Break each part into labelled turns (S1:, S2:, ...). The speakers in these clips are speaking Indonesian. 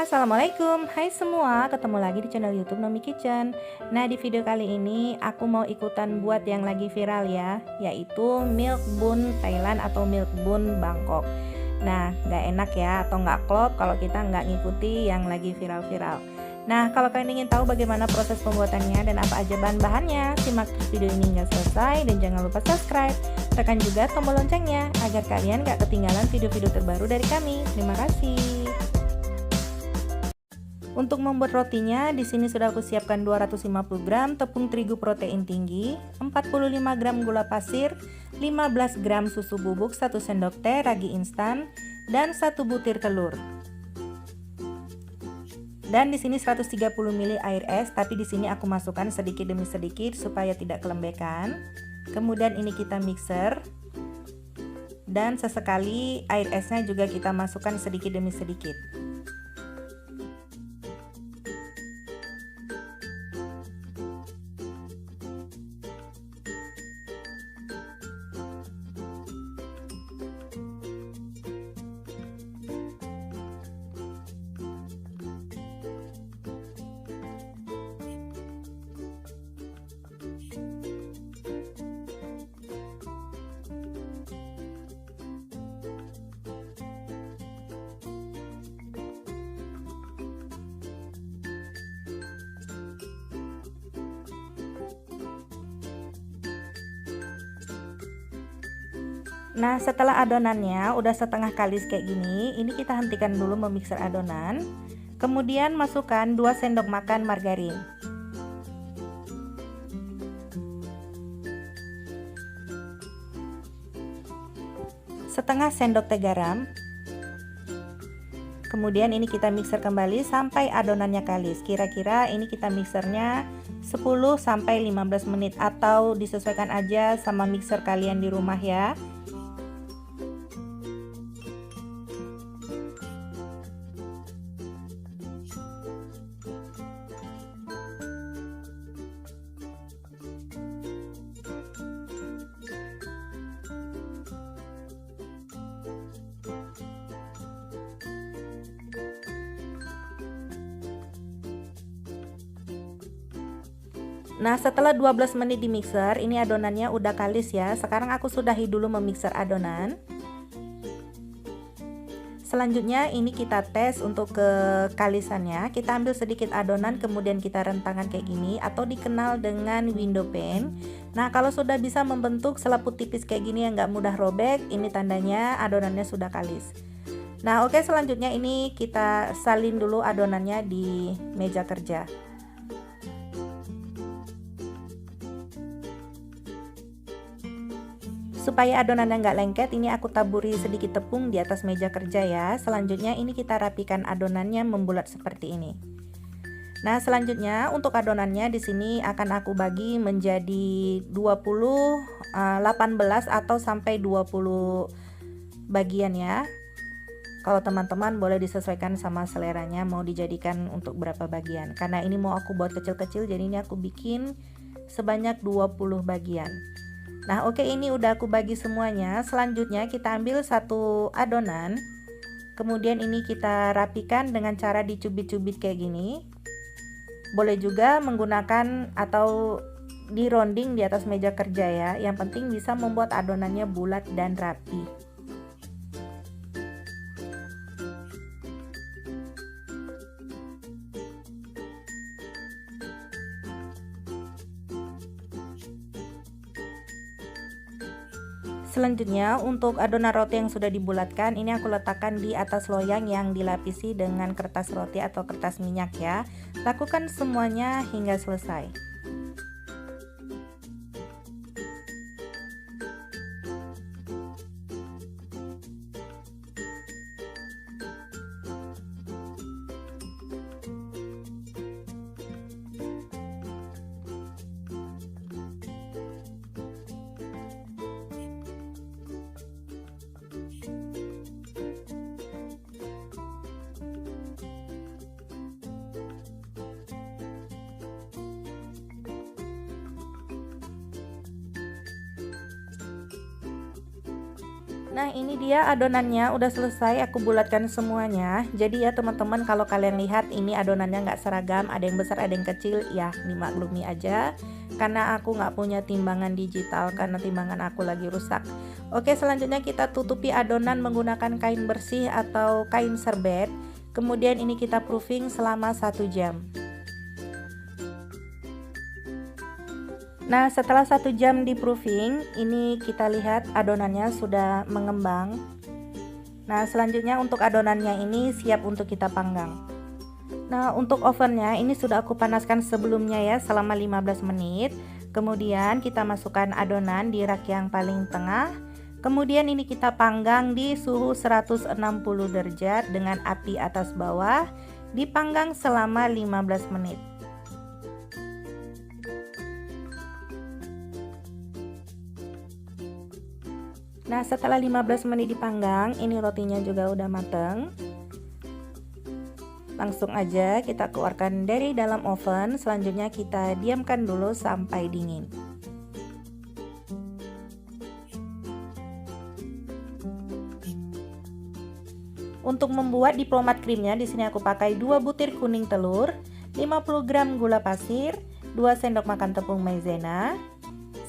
S1: Assalamualaikum, hai semua, ketemu lagi di channel YouTube Nomi Kitchen. Nah, di video kali ini aku mau ikutan buat yang lagi viral ya, yaitu milk bun Thailand atau milk bun Bangkok. Nah, nggak enak ya atau nggak klop kalau kita nggak ngikuti yang lagi viral-viral. Nah, kalau kalian ingin tahu bagaimana proses pembuatannya dan apa aja bahan-bahannya, simak video ini hingga selesai dan jangan lupa subscribe. Tekan juga tombol loncengnya agar kalian nggak ketinggalan video-video terbaru dari kami. Terima kasih. Untuk membuat rotinya, di sini sudah aku siapkan 250 gram tepung terigu protein tinggi, 45 gram gula pasir, 15 gram susu bubuk 1 sendok teh ragi instan, dan 1 butir telur. Dan di sini 130 ml air es, tapi di sini aku masukkan sedikit demi sedikit supaya tidak kelembekan. Kemudian ini kita mixer. Dan sesekali air esnya juga kita masukkan sedikit demi sedikit. Nah, setelah adonannya udah setengah kalis kayak gini, ini kita hentikan dulu memixer adonan. Kemudian masukkan 2 sendok makan margarin. Setengah sendok teh garam. Kemudian ini kita mixer kembali sampai adonannya kalis. Kira-kira ini kita mixernya 10 sampai 15 menit atau disesuaikan aja sama mixer kalian di rumah ya. Nah, setelah 12 menit di mixer, ini adonannya udah kalis ya. Sekarang aku sudahi dulu memixer adonan. Selanjutnya ini kita tes untuk kekalisannya. Kita ambil sedikit adonan kemudian kita rentangkan kayak gini atau dikenal dengan window pane. Nah, kalau sudah bisa membentuk selaput tipis kayak gini yang nggak mudah robek, ini tandanya adonannya sudah kalis. Nah, oke, selanjutnya ini kita salin dulu adonannya di meja kerja. Supaya adonannya nggak lengket, ini aku taburi sedikit tepung di atas meja kerja ya. Selanjutnya ini kita rapikan adonannya membulat seperti ini. Nah, selanjutnya untuk adonannya di sini akan aku bagi menjadi 20, 18 atau sampai 20 bagian ya. Kalau teman-teman boleh disesuaikan sama seleranya mau dijadikan untuk berapa bagian. Karena ini mau aku buat kecil-kecil, jadi ini aku bikin sebanyak 20 bagian. Nah, oke, ini udah aku bagi semuanya. Selanjutnya kita ambil satu adonan. Kemudian ini kita rapikan dengan cara dicubit-cubit kayak gini. Boleh juga menggunakan atau di rounding di atas meja kerja ya. Yang penting bisa membuat adonannya bulat dan rapi. Selanjutnya untuk adonan roti yang sudah dibulatkan, ini aku letakkan di atas loyang yang dilapisi dengan kertas roti atau kertas minyak ya. Lakukan semuanya hingga selesai. Nah, ini dia adonannya udah selesai aku bulatkan semuanya. Jadi ya teman-teman, kalau kalian lihat ini adonannya nggak seragam, ada yang besar ada yang kecil, ya dimaklumi aja karena aku nggak punya timbangan digital karena timbangan aku lagi rusak. Oke, selanjutnya kita tutupi adonan menggunakan kain bersih atau kain serbet. Kemudian ini kita proofing selama 1 jam. Nah, setelah 1 jam di proofing, ini kita lihat adonannya sudah mengembang. Nah, selanjutnya untuk adonannya ini siap untuk kita panggang. Nah, untuk ovennya ini sudah aku panaskan sebelumnya ya selama 15 menit. Kemudian kita masukkan adonan di rak yang paling tengah. Kemudian ini kita panggang di suhu 160 derajat dengan api atas bawah, dipanggang selama 15 menit. Nah, setelah 15 menit dipanggang, ini rotinya juga udah mateng. Langsung aja kita keluarkan dari dalam oven. Selanjutnya kita diamkan dulu sampai dingin. Untuk membuat diplomat krimnya, di sini aku pakai 2 butir kuning telur, 50 gram gula pasir, 2 sendok makan tepung maizena,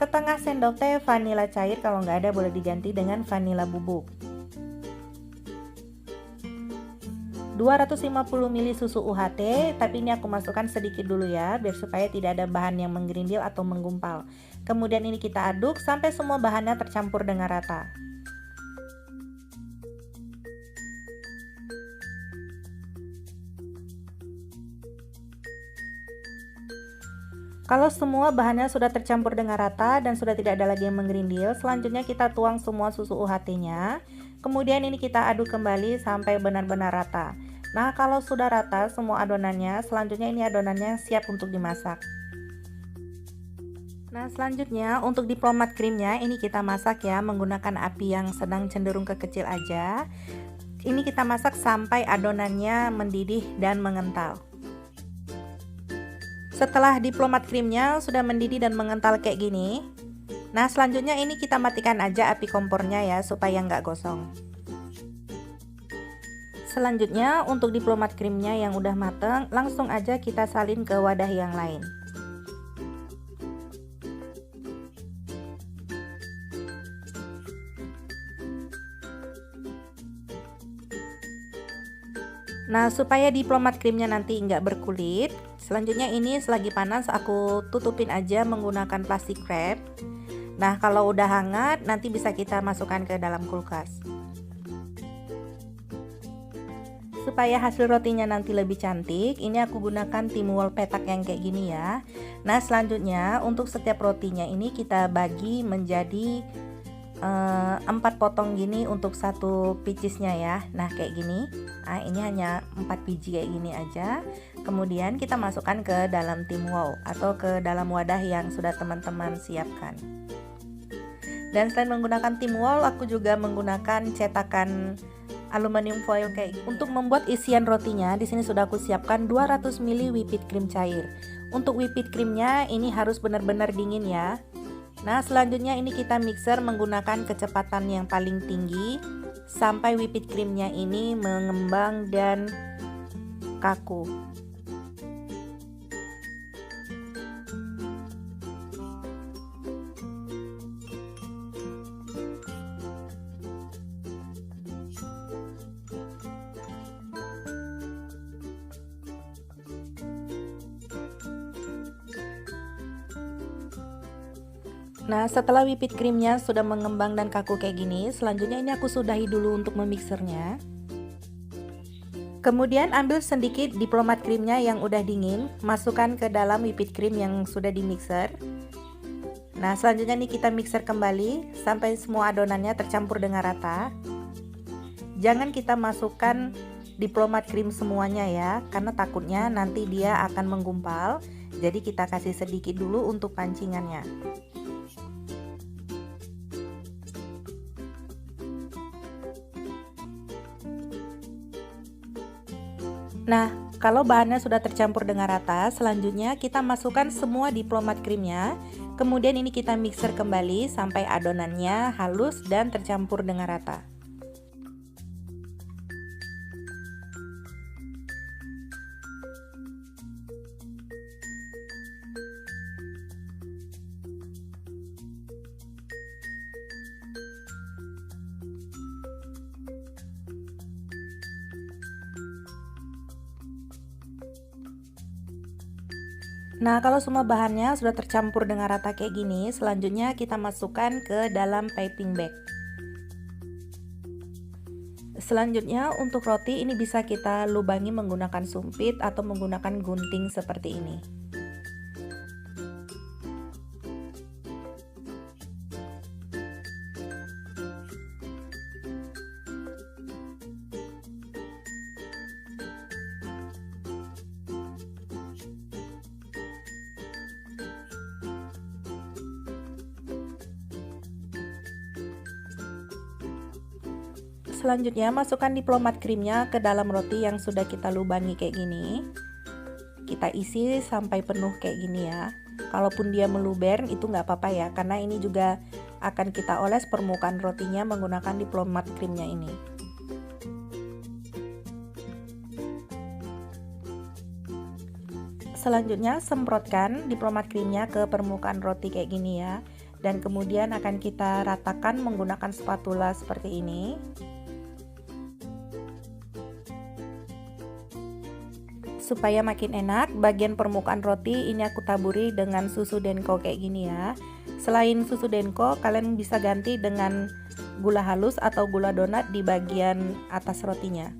S1: setengah sendok teh vanila cair, kalau nggak ada boleh diganti dengan vanila bubuk. 250 ml susu UHT, tapi ini aku masukkan sedikit dulu ya, biar supaya tidak ada bahan yang menggerindil atau menggumpal. Kemudian ini kita aduk sampai semua bahannya tercampur dengan rata. Kalau semua bahannya sudah tercampur dengan rata dan sudah tidak ada lagi yang menggerindil, selanjutnya kita tuang semua susu UHT-nya. Kemudian ini kita aduk kembali sampai benar-benar rata. Nah, kalau sudah rata semua adonannya, selanjutnya ini adonannya siap untuk dimasak. Nah, selanjutnya untuk diplomat krimnya ini kita masak ya menggunakan api yang sedang cenderung ke kecil aja. Ini kita masak sampai adonannya mendidih dan mengental. Setelah diplomat krimnya sudah mendidih dan mengental kayak gini, nah selanjutnya ini kita matikan aja api kompornya ya supaya nggak gosong. Selanjutnya untuk diplomat krimnya yang udah mateng, langsung aja kita salin ke wadah yang lain. Nah, supaya diplomat krimnya nanti nggak berkulit, selanjutnya ini selagi panas aku tutupin aja menggunakan plastik wrap. Nah, kalau udah hangat nanti bisa kita masukkan ke dalam kulkas. Supaya hasil rotinya nanti lebih cantik, ini aku gunakan timuol petak yang kayak gini ya. Nah, selanjutnya untuk setiap rotinya ini kita bagi menjadi 4 potong gini untuk satu picisnya ya. Nah, kayak gini. Nah, ini hanya 4 biji kayak gini aja. Kemudian kita masukkan ke dalam timuol atau ke dalam wadah yang sudah teman-teman siapkan. Dan selain menggunakan timuol, aku juga menggunakan cetakan aluminium foil kayak gini. Untuk membuat isian rotinya, di sini sudah aku siapkan 200 ml whipped cream cair. Untuk whipped creamnya ini harus benar-benar dingin ya. Nah, selanjutnya ini kita mixer menggunakan kecepatan yang paling tinggi sampai whipped creamnya ini mengembang dan kaku. Nah, setelah whipped creamnya sudah mengembang dan kaku kayak gini, selanjutnya ini aku sudahi dulu untuk memixernya. Kemudian ambil sedikit diplomat krimnya yang udah dingin, masukkan ke dalam whipped cream yang sudah dimixer. Nah, selanjutnya nih kita mixer kembali sampai semua adonannya tercampur dengan rata. Jangan kita masukkan diplomat krim semuanya ya, karena takutnya nanti dia akan menggumpal. Jadi kita kasih sedikit dulu untuk pancingannya. Nah, kalau bahannya sudah tercampur dengan rata, selanjutnya kita masukkan semua diplomat krimnya Kemudian ini kita mixer kembali sampai adonannya halus dan tercampur dengan rata. Nah, kalau semua bahannya sudah tercampur dengan rata kayak gini, selanjutnya kita masukkan ke dalam piping bag. Selanjutnya untuk roti ini bisa kita lubangi menggunakan sumpit atau menggunakan gunting seperti ini. Selanjutnya masukkan diplomat krimnya ke dalam roti yang sudah kita lubangi kayak gini. Kita isi sampai penuh kayak gini ya. Kalaupun dia meluber itu nggak apa-apa ya, karena ini juga akan kita oles permukaan rotinya menggunakan diplomat krimnya ini. Selanjutnya semprotkan diplomat krimnya ke permukaan roti kayak gini ya. Dan kemudian akan kita ratakan menggunakan spatula seperti ini. Supaya makin enak, bagian permukaan roti ini aku taburi dengan susu denko kayak gini ya. Selain susu denko, kalian bisa ganti dengan gula halus atau gula donat di bagian atas rotinya.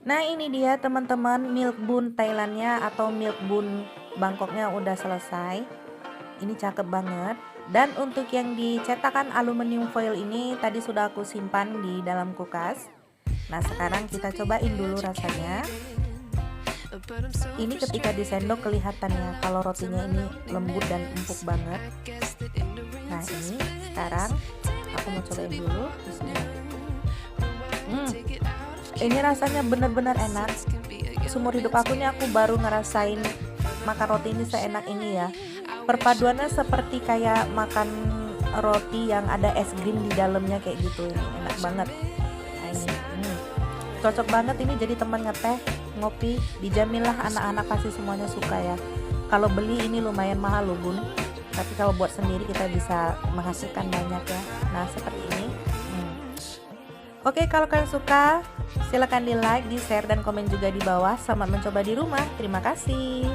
S1: Nah, ini dia teman-teman, milk bun Thailandnya atau milk bun Bangkoknya udah selesai. Ini cakep banget. Dan untuk yang dicetakan aluminium foil ini tadi sudah aku simpan di dalam kulkas. Nah, sekarang kita cobain dulu rasanya. Ini ketika disendok kelihatannya kalau rotinya ini lembut dan empuk banget. Nah, ini sekarang aku mau cobain dulu. Ini rasanya benar-benar enak. Seumur hidup aku nih aku baru ngerasain makan roti ini seenak ini ya. Perpaduannya seperti kayak makan roti yang ada es krim di dalamnya kayak gitu. Ini enak banget. Nah, ini cocok banget ini jadi teman ngeteh, ngopi, dijaminlah anak-anak pasti semuanya suka ya. Kalau beli ini lumayan mahal loh bun, tapi kalau buat sendiri kita bisa menghasilkan banyak ya. Nah, seperti ini. Oke, kalau kalian suka silahkan di like, di share, dan komen juga di bawah. Selamat mencoba di rumah, terima kasih.